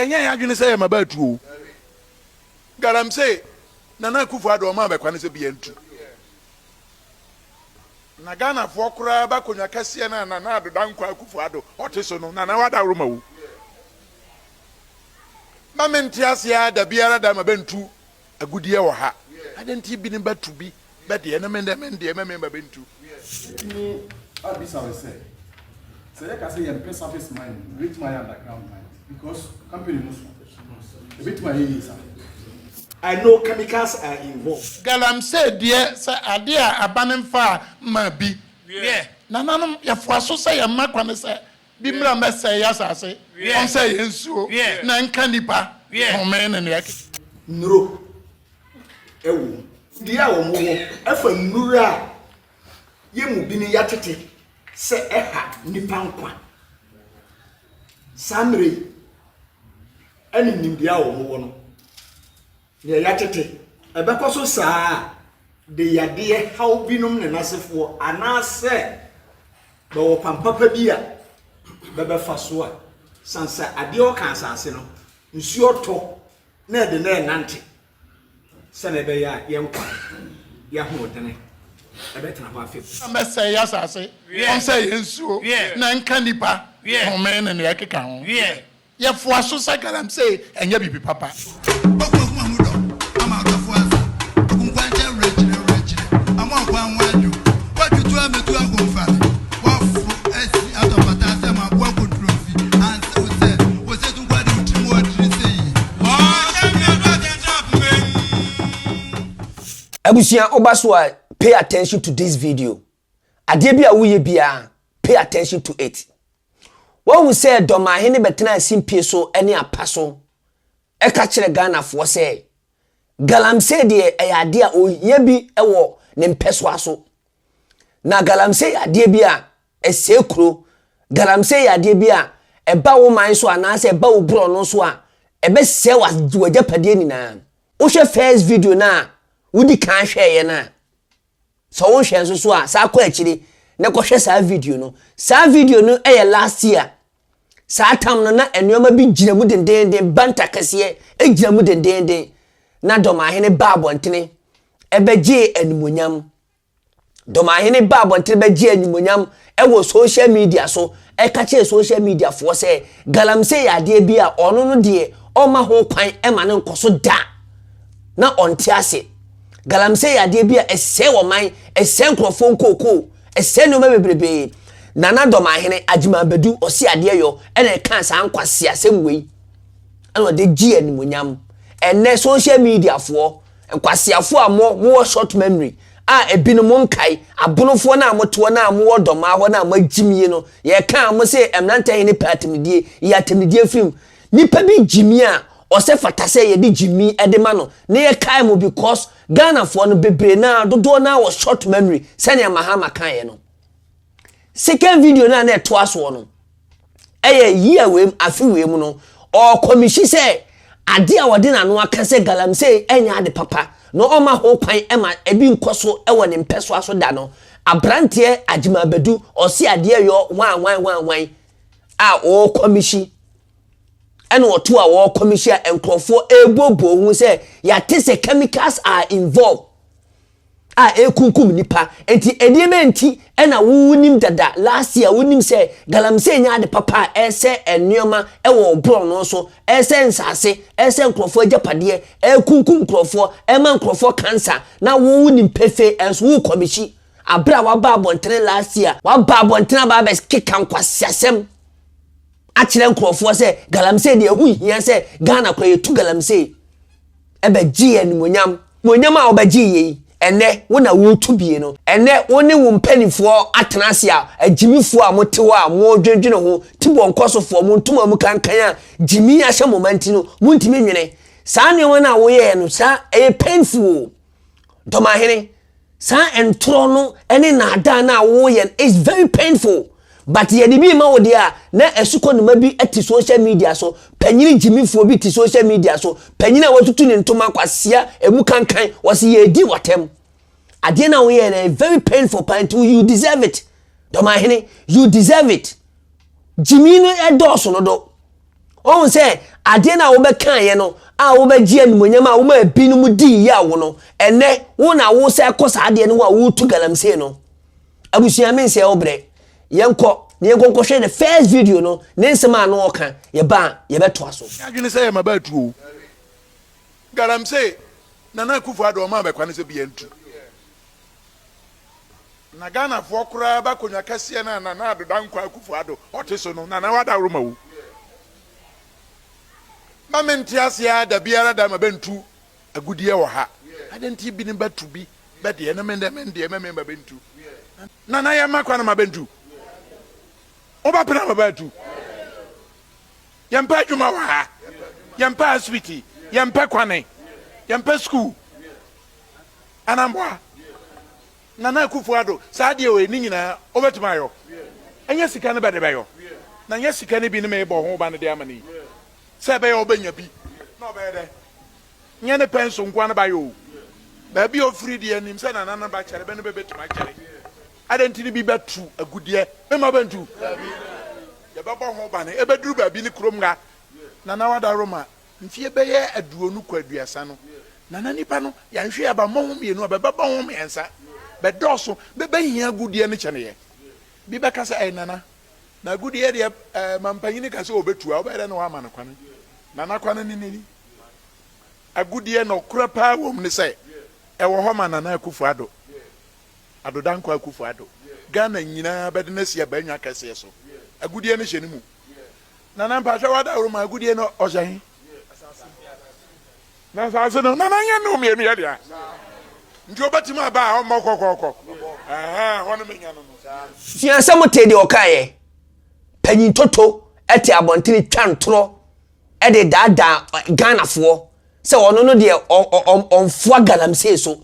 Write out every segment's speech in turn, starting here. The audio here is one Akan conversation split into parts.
Enya ya adwene say ma ba tu o. Galamsey Nana Akufo-Addo ma be kwane se bi antu. Na Ghana fo kura ba konwa kase na Nana Adodankwa Akufo-Addo oteso no Nana wada roma wo. Ma menti asia da biara da ma bentu agudie wo ha. Adenti bi ne batu bi be de na mende ma bentu. Abisa we say. So like I say, you pay surface mine, rich my underground mine, because company must. A bit my area. I know chemicals are involved. Galamsey dear, say idea abanem fa ma bi. Yeah. Nananom ya fwaso say ya makwane say bi mra me say ya sase. On say ensuo. Na nka nipa. O men na yak. Nro. Ewu. Dia wo mo afa nnura ye mu bi ni yatete se eha nipa nkwa. Samre ani nimdia wo mo no. Ne yatete ebekoso saa de yade haw binom ne nasefo anase do wo pampapa bia bebe faso a sansa ade o kan asase no nsuo to na de na nante se ne be ya yenkwa ya ho dene ebetena ba fe Me say ya sase. On say ensuo. Na nka nipa. O men na yakeka ho. Ya fwaso say Galamsey enya bibi papa. Abusia Obaswa, pay attention to this video. Adebia wuye bia, pay attention to it. When we say Dormaahene betena simpie so any apaso, eka kire Ghana fo say Galamsey de ade a oye bi ewo ne mpeso aso. Na Galamsey ade bia esekuro, Galamsey ade bia eba wo man so anase eba wo bro no so a ebe se wajapade nyina. Wo hwe first video na Wudi kan hweye na so won hwe nso so a sa kwa akire ne ko hwe sa video no last year sa tam no na enuoma bi gina mu dendenden banta kase gina mu dendenden na Dormaahene ba abontene ebeje animonyam Dormaahene ba abontene beje animonyam wo social media so ka che social media fo se Galamsey ade bi a ono no de o ma ho kwan ma ne nkoso da na onti ase Galamsey ade bia ese wo man ese nkrofo nkoko ese no mabebrebe Nana Dormaahene agima bedu osi ade yo ene kan sa nkwase asem wei ene de gi animonyam ene social media fo nkwase afo amo mo short memory ebinu mo nkai abonofo na amoto na amo Dormaa ho na amagimie no ye kan amo se Asantehene patimidie ya temidie film nipa bi gimi a ose fatase ye di jimi edema no ne ye kai mo because Ghana for no bebre na dodo na was short memory sene Mahama kan ye no second video na to aso no year wem afi wem no o commission say ade a wode na no aka se Galamsey enya ade papa no o ma ho kwan ema ebi nkoso ewo ne mpeso aso da no abrante agima bedu o si ade yo wan o commission and what two our commission and crofo ebobo who say ya tese chemicals are involved kunkum nipa enti ediementi na wunim dada last year wunim say Galamsey nya de papa ese enoma ewo bro no so ese nsase ese crofo japade kunkum crofo man crofo cancer na wunim pefe enso wu commission abra wa ba bontre last year wa ba bontre ba be kikan kwasiasem achire nkrofo se Galamsey de ehu hia se Ghana kwa yetu Galamsey ebe gi animonyam a obagi yi ene wona wotu bie no ene woni wo mpanifo atenase a agimifo a motewo a mo dwedwene ho tibo nkosofo mo ntuma mu kankan a gimi ahye momenti no muntimi nwene saa ne wona wo ye no saa painful Dormaahene saa entro no ene na ada na wo ye is very painful. But ye di bi ma wo dia na esuko no ma bi ati social media so panyini jimifo bi ti social media so panyina watutu ne ntoma kwasia emu kankan wasi ye di watem ade na wo ye very painful point you deserve it Dormaahene you deserve it jimi no edoso no do on say ade na wo be kan ye no a wo be gie nimonyam a wo ma binum di ya wo no ene wo na wo se kosa ade no a wo tu Galamsey no abusua men se obre yenko ne yenko hwe the first video no ne nsema no oka ye ba ye beto aso adwene se ye mabatu Galamsey Nana Akufo-Addo ma be kwane se bientu na Ghana fo kura ba konwa kase na Nana Adodankwa Akufo-Addo oteso no Nana wada roma wo ma mentiase ya da biara da mabentu agudie wo ha adenti bi ne batu bi be de na mende me mabentu Nana ya makwa na mabentu oba pena mabatu yampa adwuma wa ha yampa hospital yampa kwane yampa school anambwa Nana Akufo-Addo saade o ni nyina obetima yo enya sika ne bede beyo na nya sika ne bi ne me bo ho ba ne de amani se be yo benya bi na be de nya ne penso nkwa ne ba yo ba bi o free de anim se na Nana ba kere be ne be betima kere adenti ni bi batu agudie me ma bantu ya ba bo ho ba ne e be duru ba bi ne krom nga Nana wada Roma mfie be ye aduonu kwa aduasa no Nana nipa no ya nhwe aba mo ho mienu aba ba ho miensa be doso be hia gudie ne chene ye bi be kasa ai Nana na gudie de mampanyini kasa obetua obere ne wa ma ne kwane Nana kwane ni agudie no kura pa wom ne sai e wo ho ma Nana Akufo-Addo Adodankwa Akufo-Addo Ghana nyina be de na sia ba nwa kase so agudie ne hye ne mu Nana mpa hwe wada Roma agudie no ojan na sa no Nana nya no mienu ya dia nti obatima ba o mokokoko hono menya no fiansa mote de okaye panyin toto ete abontini twantro e de dada Ghana fo se ono no de onfua Galamsey so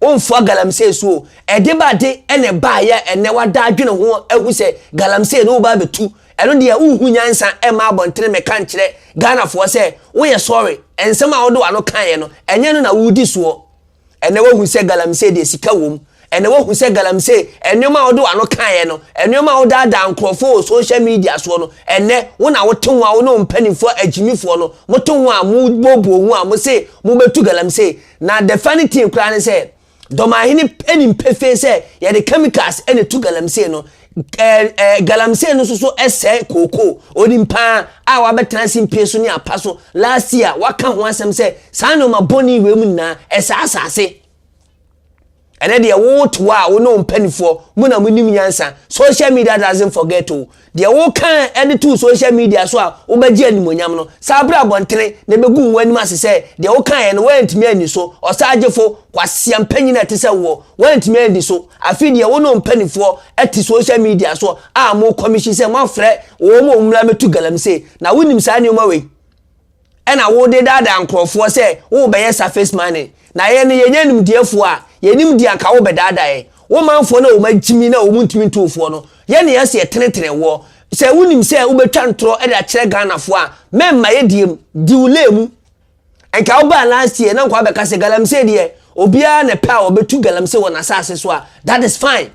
onfua Galamsey so e de ba de ene ba ya ene wada adwene ho ahu se Galamsey no ba betu eno de uhu nyansa e ma abontini me kan kire Ghana fo se wo ye sorry ensema wo do ano kan ye no enye no na wudi so ene wo hu se Galamsey de sika wom ene wo hu se Galamsey enoma wo do ano kan ye no enoma wo da nkrofo social media so no ene wo na wo tenwa wo no mpanifo agimifo no mo tenwa mo bobo hu a mo se mo betu Galamsey na the funny thing kra ne se Dormaahene eni mpefe se ye de chemicals ene tu Galamsey no Galamsey no so ese koko onimpa a wa betena simpie so ne apaso last year waka ho asem se sano ma boni we mu na esa asase ene de wo to a wo no mpanifo mu na munim nyansa social media doesn't forget to de wo kan ene to social media so a wo bagie animonyam no sabra bontere ne begu wanim asese de wo kan ene wantimi ani so osagefo kwasiam panyina tese wo wantimi ani so afi de wo no mpanifo ati social media so a mo commission se mo frɛ wo mo mra metu Galamsey na wonim sa ne we ena wo de dada nkrofo se wo beye surface money na ye ne yenyanim diefo a yenim dia ka wo bedada ye wo manfo na wo magimi na wo muntimi ntofo no ye ne yase tenetene wo se wonim se wo betwa ntro e da kire Ghana fo a memma ye diem di ulemu enka wo ba last year na kwa be ka se Galamsey de obia ne pa wo betu Galamsey wo na asase so a that is fine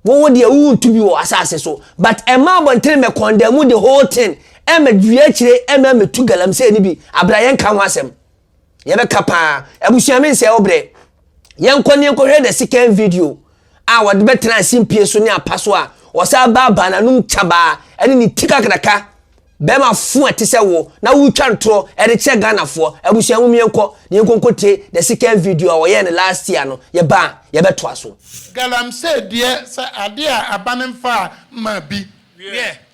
wo de wo ntubi wo asase so but emma bontere me condemn the whole thing ema dua kire ema metu Galamsey ni bi abrayen kan ho asem ye be kapa abusua men se obre yenkone hwe the second video a wode betena simpie so ne apaso a wosa ba bananum chaba ene ni tika kraka be ma fu ate se wo na wo twa ntro e de che Ghana fo abusua mu yenko ne yenkonkote the second video a wo ye ne last year no ye ba ye beto aso Galamsey de se ade a abanemfa ma bi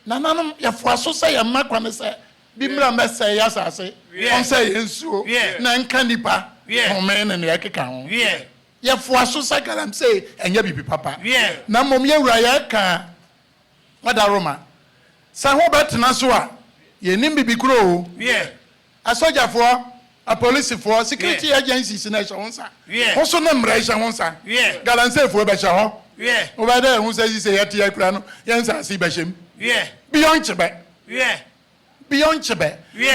nananom ya fo aso se ye makwane se bi mra mese ya sase on se yensuo na nka nipa homene ne yakeka ho ye fo aso se Galamsey enye bibi papa na mom ye wura ya ka wada Roma sa ho betena so a ye nim bibi kuro asoja fo a police for security agencies na sha wonsa ho so na mra sha wonsa Galamsey fo be sha ho o ba da hu se yete ya kura no yensa si be shem beyond chebe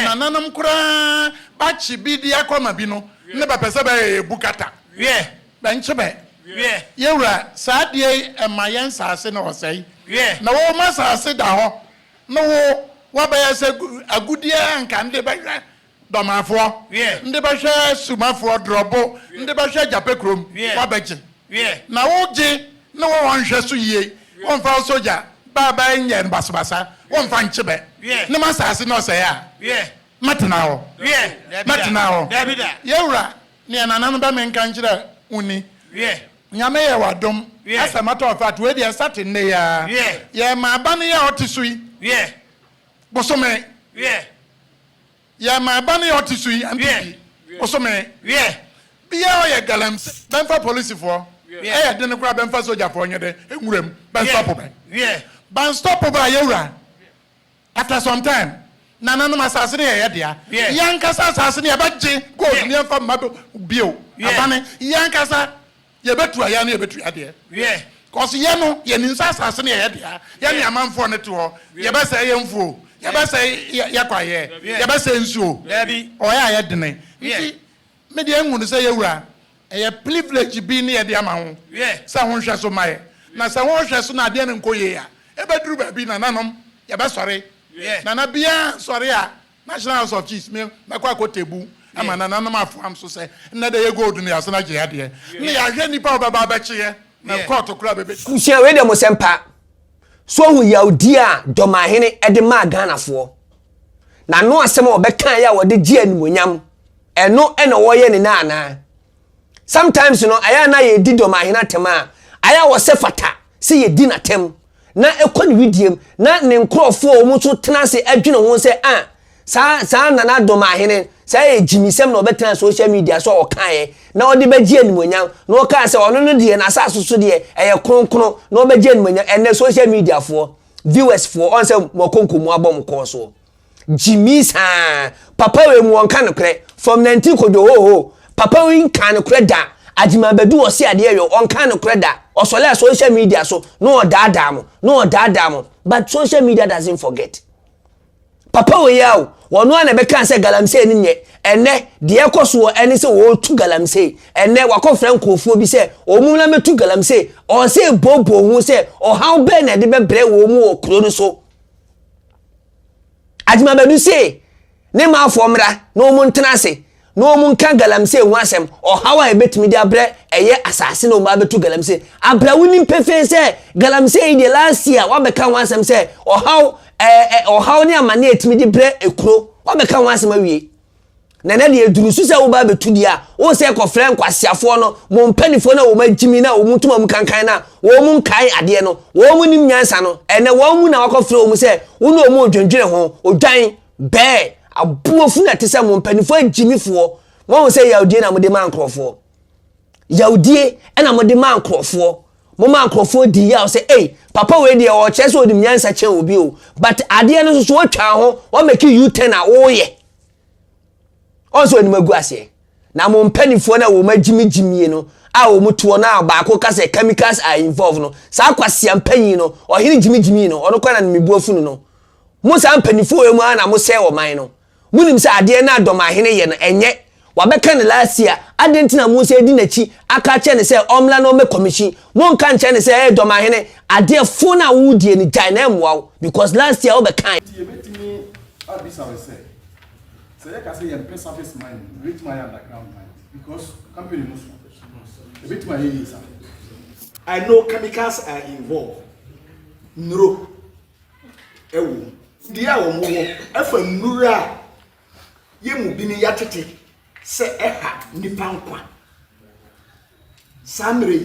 na nanam kura ba chi bi dia kwama bi no ne ba pese ba bukata ba nchebe yewura saade emayen saase na osai na wo ma saase da ho no wo wabaya se agudia anka nde bahwe domafo nde bahwe sumafo drobo nde bahwe japekrom wabeje na woje na wo wanhwe so yie wonfa soja baba enye basbasa wonfa nchebe ne masase no se ya matena ho matena ho yewura ne anana ba menka nchira uni nyame ye wadom asa matter of fact we dey start ne ya ye ma bane ya otisui bosome ya ma bane ya otisui ampi bosome bia o ye Galamsey benfa police for eh de ne kura benfa soldier for nyede enwurem ben stop ben ban stop ba yewura after some time nana no masase ne ye dia yankasa asase ne abaje gold ne fa mabo bio abane yankasa ye betu aya na ye betu ade cause ye no ye ninsa asase ne ye dia ye ne amanfo ne to ho ye be say ye mfuo ye be say ye kwaye ye be say nsuo o ya ye dene me de enwu say ye wura e privilege bi ne ye de ama ho sa ho hwe so mai na sa ho hwe so na ade ne nkoye ya e be duru ba bi na nanom ye be sore na na bia sore a National House of Chiefs me makwa ko tebu ama na nanom afo am so say na de ye gold ne asana je ade ne ya hwe nipa obaba ba chie na court kura bebe kusia we de mo sempa so hu yaudi a Dormaahene e de ma Ghanafo na no asem obekan ya wo de gi animonyam eno ena wo ye ne na ana sometimes no aya na ye di Dormaahene atema aya wo se fata se ye di na tem na ekodi widiem na ne nkrofo o mu so tena se adwene ho se sa nana Dormaahene sa ye jimisem na obetena social media so o kan ye na odi bagi animonyam na o kan se ono no de na asaso so de eye kronkron na obagi animonyam ene social media for viewers for on se mokonkomu abom ko so jimisa papa we mu onka no kre from 19 kodo ho papa we kan no kre da ajima bedu o se ade ye onka no kre da osole social media so no dada mo but social media doesn't forget papa we yawo wono na be kan se Galamsey ni nye ene de ekoso ene se wo tu Galamsey ene wakofra nkofuo bi se o mu na metu Galamsey o se bobo hu se o how be na de be bre wo mu o kro no so ajima bedu se ne ma afomra no mu ntena se no mu kan Galamsey hu asem o how a betimi de abre eye asase no ma betu Galamsey abra woni pefe se Galamsey de last year wa be kan hu asem se o how ni amane etimi de bre ekuro wa be kan hu asem awie na de eduru su se wo ba betu dia wo se kofre nkwasiafo no mo mpanifo na wo magimi na wo mutuma mu kankan na wo mu nkai ade no wo mu nim nyansa no ene wo mu na wakofre wo mu se wo no mu odwendwene ho odwan be abuofu na tese mo mpanifo agimifo wo se yaudie na mo de mankrofo yaudie na mo de mankrofo mo mankrofo di ya se papa we de o chese odim nyansa chen obi o but ade no so twa ho wo make you 10 a wo ye also ni magu ase na mo mpanifo na wo magimigimie no a wo mutuo na ba ko kase chemicals are involved no sa kwase ampanyi no o hiri gimigimi no ono kwa na mebuafu no mo sa mpanifo we mu na mo se wo man no munim se ade na Dormaahene ye no enye wabeka ne last year adentina mo se di nachi aka che ne se omla no me commission mo nka nche ne se Dormaahene ade fo na wo die ni jai na emwa because last year obeka so you can say you surface mine, rich my underground mine, because company knows a bit my is. I know chemicals are involved. No. Ewu. Dia wo mo efa nura ye mu bi ni yatete se eha nipa nkwa. Samre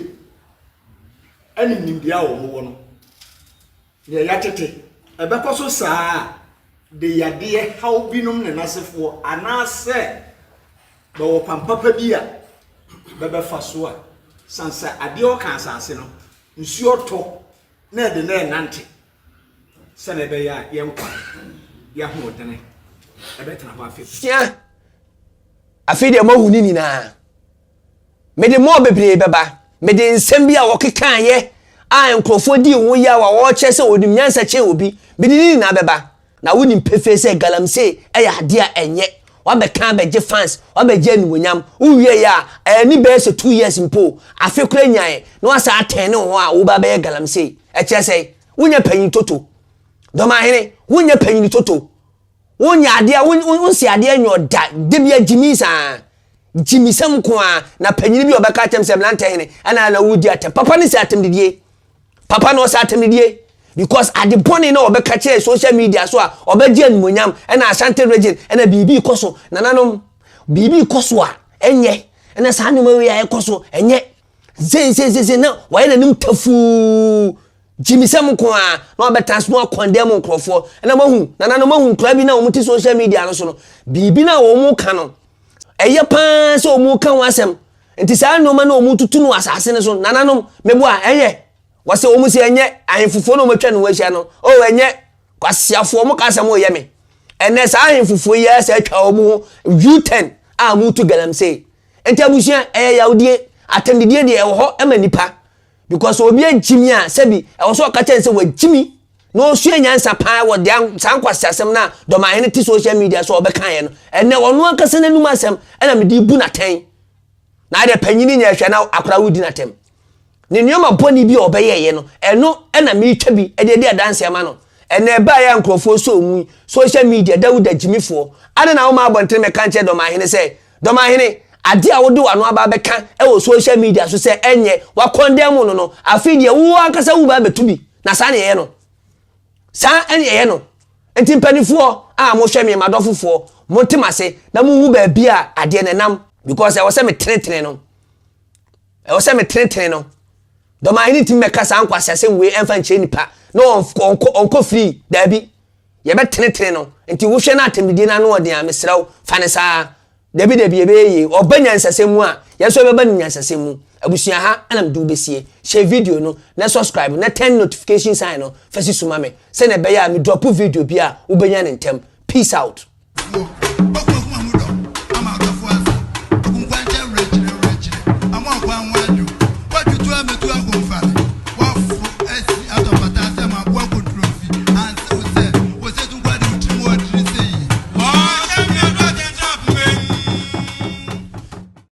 ani nimdia wo mo no. Ne yatete ebekoso saa de yade how binum ne nasefo anase ba wo pampapa bia bebe faso a sansa ade o kan asase no nsuo to na de na nante se ne be ya yenkwa ya ho dene ebe tena ba afi ya afi de mahuni ni na me de mo bebre beba me de nsem bia wo kekan ye a enkrofo di wo ya wa wo che se odim nyansa che obi me de ni na beba na woni mpefe se Galamsey eya ade a enye wa be kan be je fans wa be je animonyam uwie ya ni be se 2 years mpo afekura nyan no asa 10 ne ho a wo ba be Galamsey e che se wonya panyin toto Dormaahene wonya panyini toto wonya ade a wonsi ade anyo da de bia jimisa jimisam ko a na panyini bi obeka atem se Asantehene ana na wudi atem papa ne se atem didie papa no se atem didie because ade boni na obeka che social media so a obeji animonyam na Ashanti Region na bibi koso nananom bibi koso a enye na sa anuma we ya koso enye ze na waye na nim tafu jimisam ko a na obeta no condemn nkrofo na mahu nananom mahu kra bi na omuti social media no so no bibi na wo mu ka no eye pa so omu ka wasem enti sa anoma na omu tutu no asase ne so nananom mebo a enye wase omu se enye ahemfufo no matwa no wahia no o enye kwasiafo mu ka asem o yeme ene sa ahemfufo yi asa atwa omu U10 a mu to Galamsey enti abusia yawdie atendidie de ewo ho emanipa because obi agimi a sebi ewo so ka chen se wagimi no sua nyansa pa wo de san kwasi asem na Dormaahene ti social media so obeka ye no ene wono akase nanum asem ena medi bu na ten na ade panyini nya hwe na akora wudi na tem ne nyoma boni bi obeye ye no eno ena me twa bi ede de dance ama no ene ba ya nkrofo so mu social media dawuda jimifo ade na wo ma abontere me kan che Dormaahene se Dormaahene ade a wode wano aba beka e wo social media so se enye wa condemn no afi de wo akasa wo ba betubi na sa ne ye no sa ene ye no enti mpanifo a mo hwe me madofofo mo temase na mo hu ba bia ade ne nam because e wo se me trentre no Dormaahene tim meka sa ankwase asem we emfa nche nipa no onko free dabi ye be trentre no enti wo hwe na atemdie na no ode a mesrew fane sa dabi ebe obanya nsasemu a yeso beba nyansasemu abusia ha ana mdu besie share video no na subscribe na turn notification sign no fasi suma me se na be ya me drop video bia ubenya ne ntem peace out.